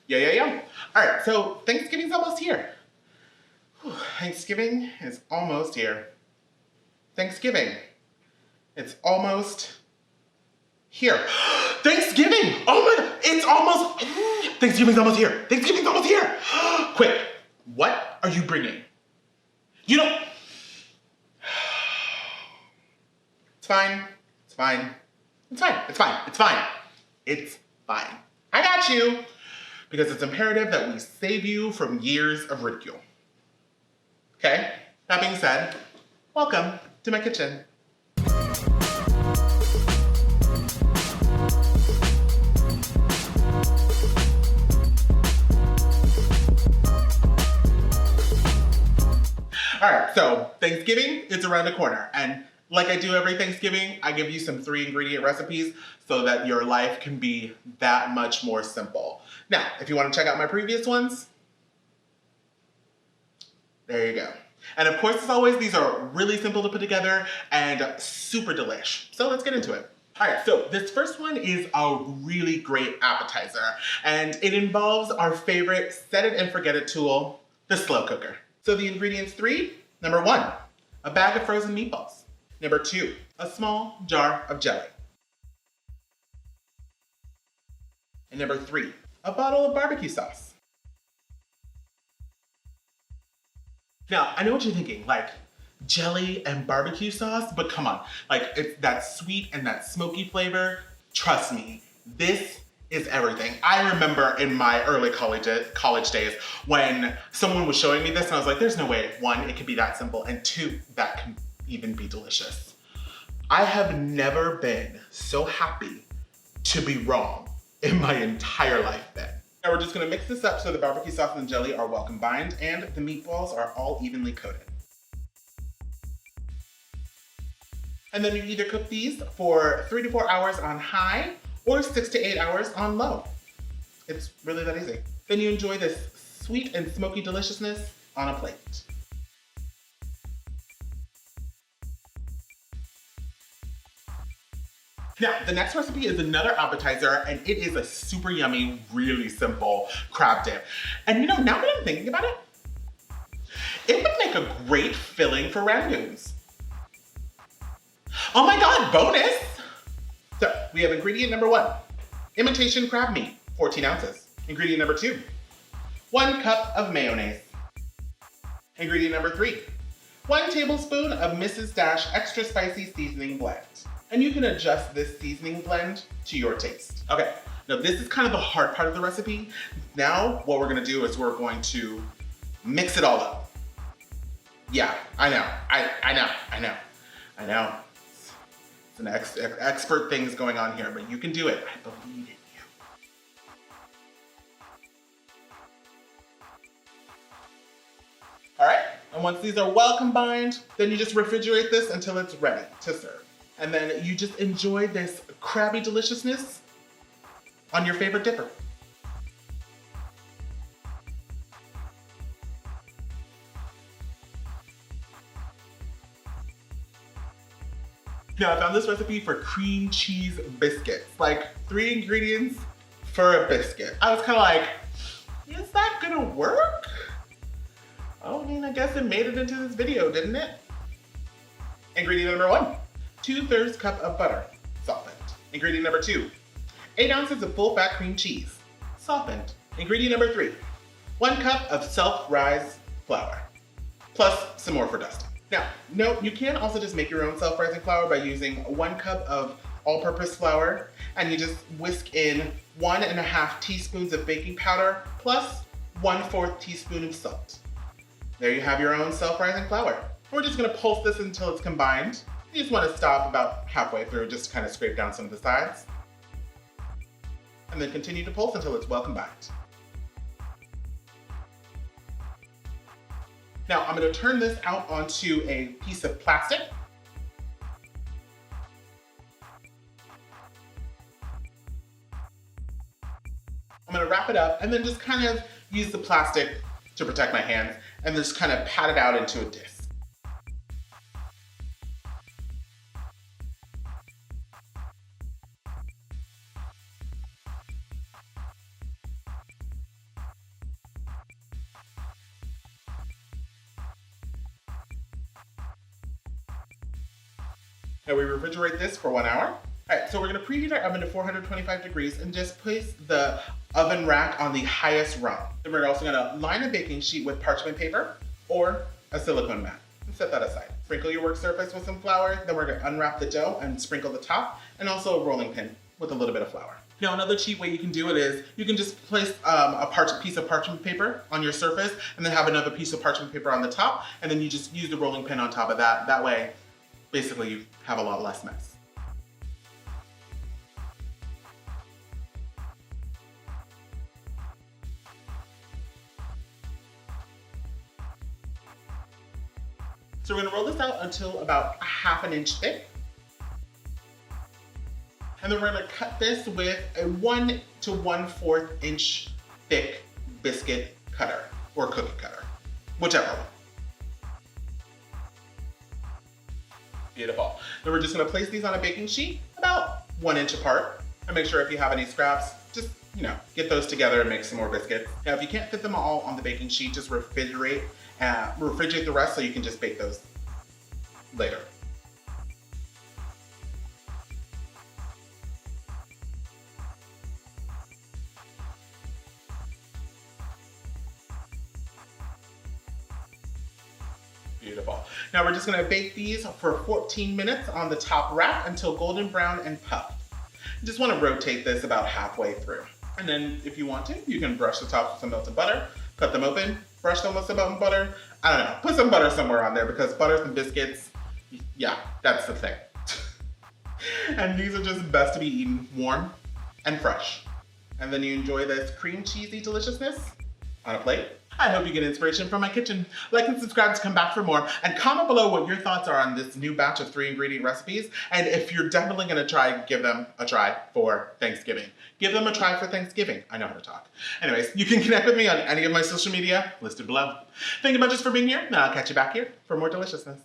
Yeah. All right, so Thanksgiving's almost here. Whew, Thanksgiving is almost here. Thanksgiving. It's almost here. Thanksgiving! Oh my God, it's almost, Thanksgiving's almost here. Thanksgiving's almost here. Quick, what are you bringing? You don't, it's fine. I got you. Because it's imperative that we save you from years of ridicule. Okay? That being said, welcome to my kitchen. All right, so Thanksgiving is around the corner, and like I do every Thanksgiving, I give you some 3-ingredient recipes so that your life can be that much more simple. Now, if you want to check out my previous ones, there you go. And of course, as always, these are really simple to put together and super delish. So let's get into it. All right, so this first one is a really great appetizer, and it involves our favorite set it and forget it tool, the slow cooker. So the ingredients 3, number 1, a bag of frozen meatballs. Number 2, a small jar of jelly. And number 3, a bottle of barbecue sauce. Now, I know what you're thinking, like jelly and barbecue sauce, but come on, like it's that sweet and that smoky flavor. Trust me, this is everything. I remember in my early college days when someone was showing me this and I was like, there's no way, 1, it could be that simple, and 2, that can even be delicious. I have never been so happy to be wrong in my entire life then. Now we're just gonna mix this up so the barbecue sauce and jelly are well combined and the meatballs are all evenly coated. And then you either cook these for 3 to 4 hours on high or 6 to 8 hours on low. It's really that easy. Then you enjoy this sweet and smoky deliciousness on a plate. Now, the next recipe is another appetizer, and it is a super yummy, really simple crab dip. And you know, now that I'm thinking about it, it would make a great filling for rangoons. Oh my God, bonus! So, we have ingredient number 1, imitation crab meat, 14 ounces. Ingredient number 2, 1 cup of mayonnaise. Ingredient number 3, 1 tablespoon of Mrs. Dash extra spicy seasoning blend. And you can adjust this seasoning blend to your taste. Okay, now this is kind of the hard part of the recipe. Now, what we're gonna do is we're going to mix it all up. Yeah, I know. It's an expert things going on here, but you can do it. I believe in you. All right, and once these are well combined, then you just refrigerate this until it's ready to serve. And then you just enjoy this crabby deliciousness on your favorite dipper. Now, I found this recipe for cream cheese biscuits. Like 3 ingredients for a biscuit. I was kind of like, is that gonna work? Oh, I mean, I guess it made it into this video, didn't it? Ingredient number 1, 2/3 cup of butter, softened. Ingredient number 2, 8 ounces of full fat cream cheese, softened. Ingredient number 3, 1 cup of self-rise flour, plus some more for dusting. Now, note, you can also just make your own self-rising flour by using 1 cup of all-purpose flour, and you just whisk in 1.5 teaspoons of baking powder, plus 1/4 teaspoon of salt. There you have your own self-rising flour. We're just gonna pulse this until it's combined. You just wanna stop about halfway through, just to kind of scrape down some of the sides. And then continue to pulse until it's well combined. Now, I'm gonna turn this out onto a piece of plastic. I'm gonna wrap it up and then just kind of use the plastic to protect my hands and just kind of pat it out into a disc. And we refrigerate this for 1 hour. All right, so we're gonna preheat our oven to 425 degrees and just place the oven rack on the highest rung. Then we're also gonna line a baking sheet with parchment paper or a silicone mat and set that aside. Sprinkle your work surface with some flour, then we're gonna unwrap the dough and sprinkle the top, and also a rolling pin with a little bit of flour. Now, another cheap way you can do it is you can just place a piece of parchment paper on your surface and then have another piece of parchment paper on the top, and then you just use the rolling pin on top of that. That way, basically, you have a lot less mess. So we're gonna roll this out until about a ½ an inch thick. And then we're gonna cut this with a 1 to 1/4 inch thick biscuit cutter or cookie cutter, whichever one. Beautiful. Then we're just gonna place these on a baking sheet about 1 inch apart, and make sure if you have any scraps, just, get those together and make some more biscuits. Now, if you can't fit them all on the baking sheet, just refrigerate the rest so you can just bake those later. Beautiful. Now we're just gonna bake these for 14 minutes on the top rack until golden brown and puffed. You just wanna rotate this about halfway through. And then if you want to, you can brush the top with some melted butter, cut them open, brush them with some melted butter. I don't know, put some butter somewhere on there because butters and biscuits, yeah, that's the thing. And these are just best to be eaten warm and fresh. And then you enjoy this cream cheesy deliciousness on a plate. I hope you get inspiration from my kitchen. Like and subscribe to come back for more, and comment below what your thoughts are on this new batch of 3 ingredient recipes. And if you're definitely gonna try, give them a try for Thanksgiving. Give them a try for Thanksgiving. I know how to talk. Anyways, you can connect with me on any of my social media listed below. Thank you much for being here, and I'll catch you back here for more deliciousness.